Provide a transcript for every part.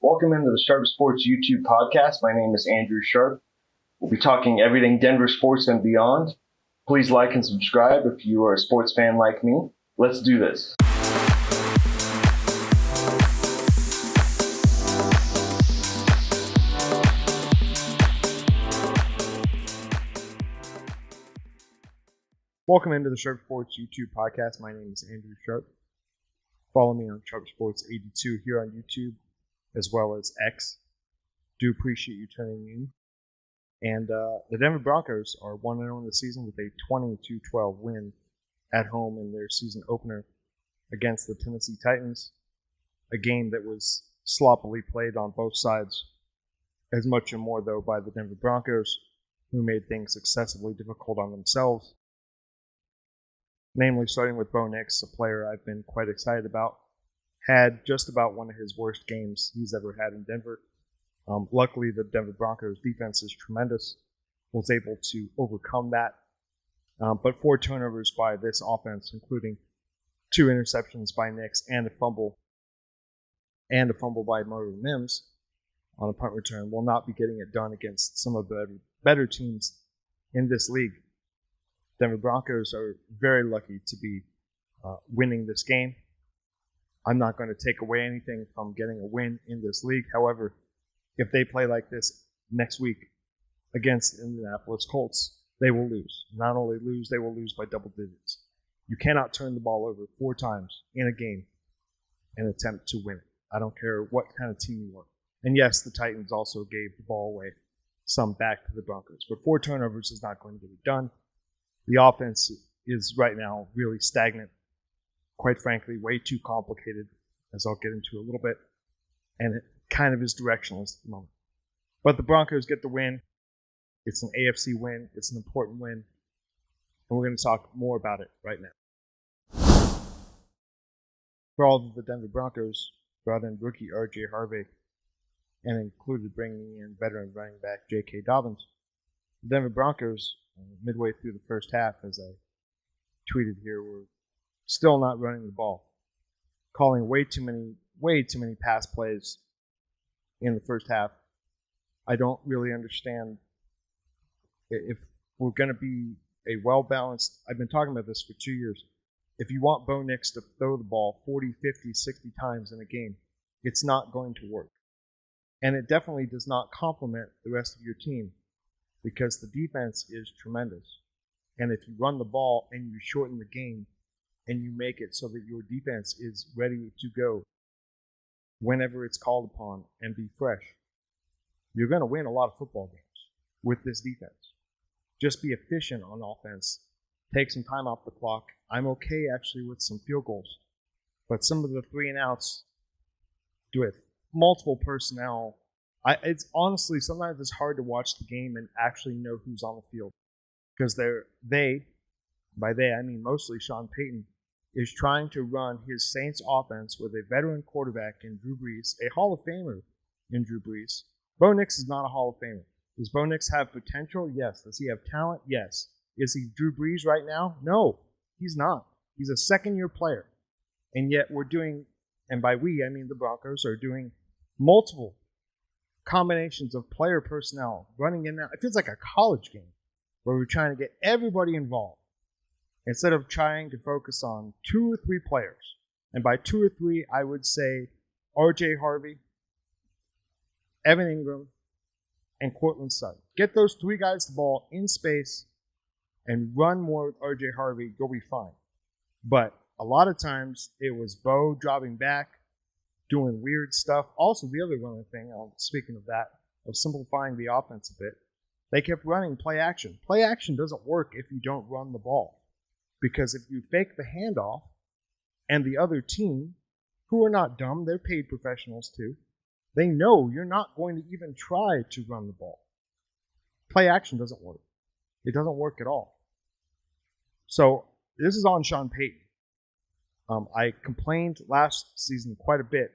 Welcome into the Sharp Sports YouTube podcast. My name is Andrew Sharp. We'll be talking everything Denver sports and beyond. Please like and subscribe if you are a sports fan like me. Let's do this. Welcome into the Sharp Sports YouTube podcast. My name is Andrew Sharp. Follow me on Sharp Sports 82 here on YouTube, as well as X. Do appreciate you tuning in. And the Denver Broncos are 1-0 in the season with a 20-12 win at home in their season opener against the Tennessee Titans. A game that was sloppily played on both sides, as much and more though by the Denver Broncos, who made things excessively difficult on themselves. Namely, starting with Bo Nix, a player I've been quite excited about. Had just about one of his worst games he's ever had in Denver. Luckily, the Denver Broncos defense is tremendous. Was able to overcome that. But 4 turnovers by this offense, including 2 interceptions by Nix and a fumble by Marvin Mims on a punt return, will not be getting it done against some of the better teams in this league. Denver Broncos are very lucky to be winning this game. I'm not going to take away anything from getting a win in this league. However, if they play like this next week against the Indianapolis Colts, they will lose. Not only lose, they will lose by double digits. You cannot turn the ball over 4 times in a game and attempt to win it. I don't care what kind of team you are. And yes, the Titans also gave the ball away, some back to the Broncos. But 4 turnovers is not going to get it done. The offense is right now really stagnant, quite frankly, way too complicated, as I'll get into a little bit, and it kind of is directionless at the moment. But the Broncos get the win. It's an AFC win. It's an important win, and we're going to talk more about it right now. For all of the Denver Broncos, brought in rookie R.J. Harvey and included bringing in veteran running back J.K. Dobbins. The Denver Broncos, midway through the first half, as I tweeted here, were still not running the ball, calling way too many pass plays in the first half. I don't really understand if we're going to be a well-balanced. I've been talking about this for 2 years. If you want Bo Nix to throw the ball 40, 50, 60 times in a game, it's not going to work. And it definitely does not complement the rest of your team, because the defense is tremendous. And if you run the ball and you shorten the game and you make it so that your defense is ready to go whenever it's called upon and be fresh, you're going to win a lot of football games with this defense. Just be efficient on offense. Take some time off the clock. I'm okay actually with some field goals. But some of the 3 and outs with multiple personnel, it's honestly, sometimes it's hard to watch the game and actually know who's on the field. Because by they I mean mostly Sean Payton, is trying to run his Saints offense with a veteran quarterback in Drew Brees, a Hall of Famer in Drew Brees. Bo Nix is not a Hall of Famer. Does Bo Nix have potential? Yes. Does he have talent? Yes. Is he Drew Brees right now? No, he's not. He's a second-year player. And yet we're doing, and by we I mean the Broncos, are doing multiple combinations of player personnel running in and out. It feels like a college game where we're trying to get everybody involved instead of trying to focus on 2 or 3 players. And by 2 or 3, I would say R.J. Harvey, Evan Ingram, and Cortland Sutton. Get those 3 guys the ball in space and run more with R.J. Harvey. You'll be fine. But a lot of times it was Bo dropping back, doing weird stuff. Also, the other one thing, speaking of that, of simplifying the offense a bit, they kept running play action. Play action doesn't work if you don't run the ball. Because if you fake the handoff and the other team, who are not dumb, they're paid professionals too, they know you're not going to even try to run the ball. Play action doesn't work. It doesn't work at all. So this is on Sean Payton. I complained last season quite a bit.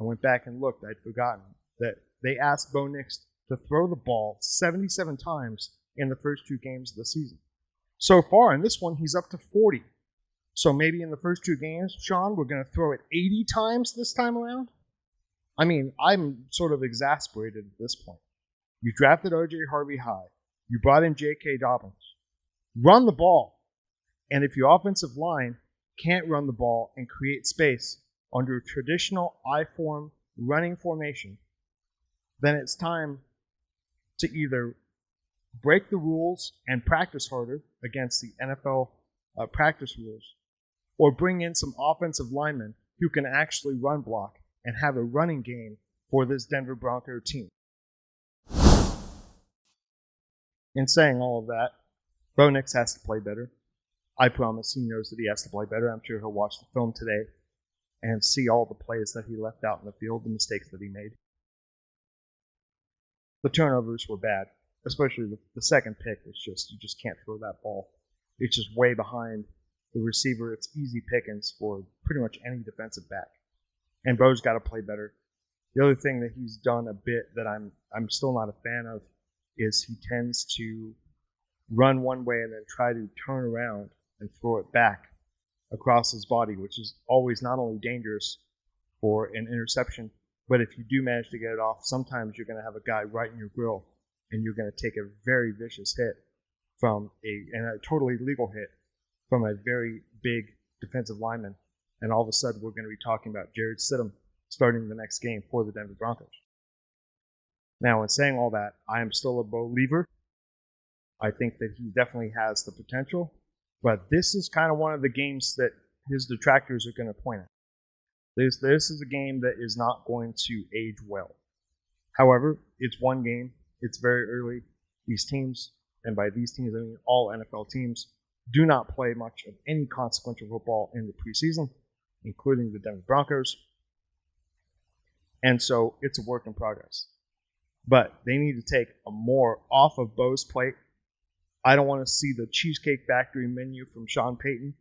I went back and looked. I'd forgotten that they asked Bo Nix to throw the ball 77 times in the first 2 games of the season. So far in this one, he's up to 40. So maybe in the first 2 games, Sean, we're going to throw it 80 times this time around? I mean, I'm sort of exasperated at this point. You drafted RJ Harvey high. You brought in J.K. Dobbins. Run the ball. And if your offensive line can't run the ball and create space under traditional I-form running formation, then it's time to either break the rules and practice harder against the NFL practice rules, or bring in some offensive linemen who can actually run block and have a running game for this Denver Bronco team. In saying all of that, Bo Nix has to play better. I promise he knows that he has to play better. I'm sure he'll watch the film today and see all the plays that he left out in the field, the mistakes that he made. The turnovers were bad, especially the second pick. It's just, you just can't throw that ball. It's just way behind the receiver. It's easy pickings for pretty much any defensive back. And Bo's got to play better. The other thing that he's done a bit that I'm still not a fan of is he tends to run one way and then try to turn around and throw it back across his body, which is always not only dangerous for an interception, but if you do manage to get it off, sometimes you're going to have a guy right in your grill and you're going to take a very vicious hit from a totally legal hit from a very big defensive lineman. And all of a sudden, we're going to be talking about Jared Stidham starting the next game for the Denver Broncos. Now, in saying all that, I am still a believer. I think that he definitely has the potential, but this is kind of one of the games that his detractors are going to point at. This is a game that is not going to age well. However, it's one game. It's very early. These teams, and by these teams I mean all NFL teams, do not play much of any consequential football in the preseason, including the Denver Broncos. And so it's a work in progress. But they need to take more off of Bo's plate. I don't want to see the Cheesecake Factory menu from Sean Payton.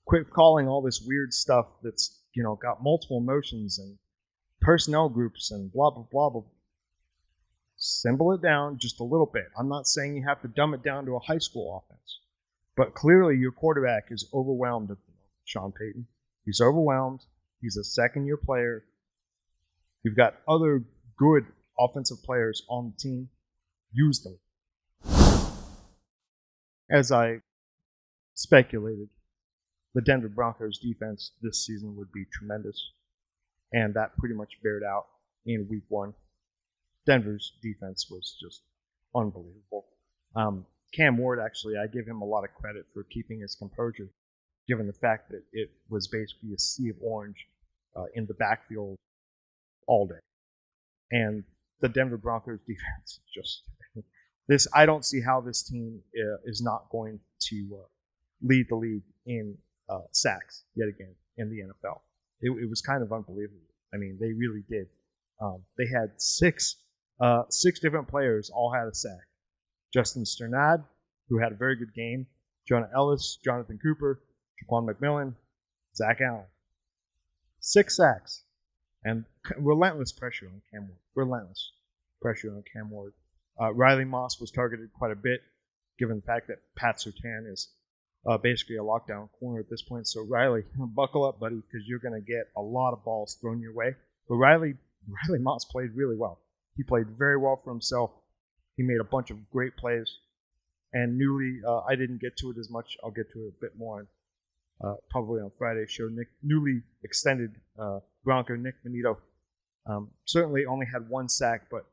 Quit calling all this weird stuff that's, got multiple motions and personnel groups and blah, blah, blah, blah. Simple it down just a little bit. I'm not saying you have to dumb it down to a high school offense. But clearly your quarterback is overwhelmed at the moment, Sean Payton. He's overwhelmed. He's a second-year player. You've got other good offensive players on the team. Use them. As I speculated, the Denver Broncos defense this season would be tremendous. And that pretty much bared out in week one. Denver's defense was just unbelievable. Cam Ward, actually, I give him a lot of credit for keeping his composure, given the fact that it was basically a sea of orange in the backfield all day. And the Denver Broncos defense just this. I don't see how this team is not going to lead the league in sacks yet again in the NFL. It was kind of unbelievable. I mean, they really did. They had six different players all had a sack. Justin Sternad, who had a very good game, Jonah Ellis, Jonathan Cooper, Jaquan McMillan, Zach Allen. 6 sacks. And relentless pressure on Cam Ward. Relentless pressure on Cam Ward. Riley Moss was targeted quite a bit, given the fact that Pat Surtain is basically a lockdown corner at this point. So Riley, buckle up, buddy, because you're going to get a lot of balls thrown your way. But Riley Moss played really well. He played very well for himself. He made a bunch of great plays. And I didn't get to it as much. I'll get to it a bit more probably on Friday's show. Newly extended Bronco Nick Benito certainly only had 1 sack, but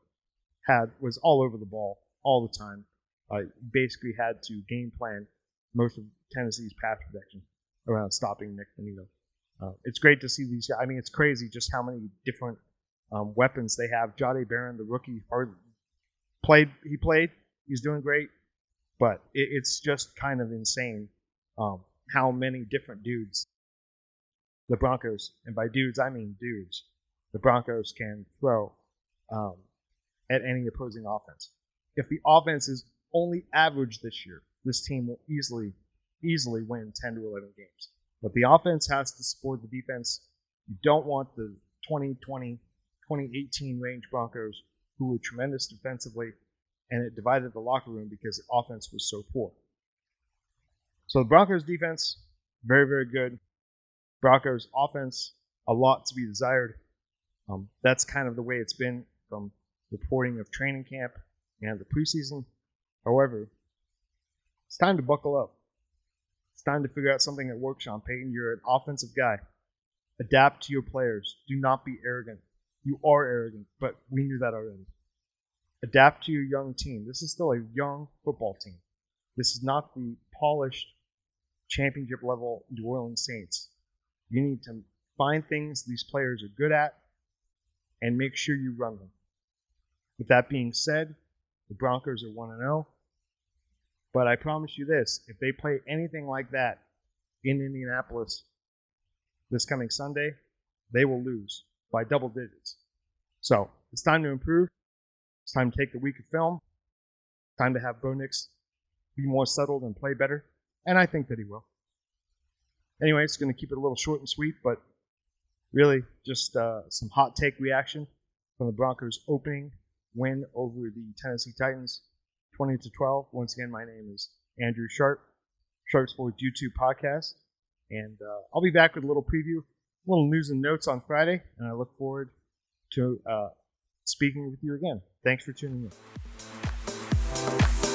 was all over the ball all the time. Basically had to game plan most of Tennessee's pass protection around stopping Nick Benito. It's great to see these guys. I mean, it's crazy just how many different weapons they have. Jahdae Barron, the rookie, played. He's doing great, but it's just kind of insane how many different dudes the Broncos, and by dudes I mean dudes, the Broncos can throw at any opposing offense. If the offense is only average this year, this team will easily win 10 to 11 games. But the offense has to support the defense. You don't want the 2020, 2018 range Broncos who were tremendous defensively, and it divided the locker room because the offense was so poor. So the Broncos defense, very, very good. Broncos offense, a lot to be desired. That's kind of the way it's been from reporting of training camp and the preseason. However, it's time to buckle up. It's time to figure out something that works, Sean Payton. You're an offensive guy. Adapt to your players. Do not be arrogant. You are arrogant, but we knew that already. Adapt to your young team. This is still a young football team. This is not the polished championship level New Orleans Saints. You need to find things these players are good at and make sure you run them. With that being said, the Broncos are 1-0. But I promise you this, if they play anything like that in Indianapolis this coming Sunday, they will lose by double digits. So it's time to improve. It's time to take the week of film. It's time to have Bo Nix be more settled and play better. And I think that he will. Anyway, it's going to keep it a little short and sweet, but really just some hot take reaction from the Broncos' opening win over the Tennessee Titans, 20-12. Once again, my name is Andrew Sharp, Sharp Sports YouTube podcast, and I'll be back with a little preview, a little news and notes on Friday, and I look forward to speaking with you again. Thanks for tuning in.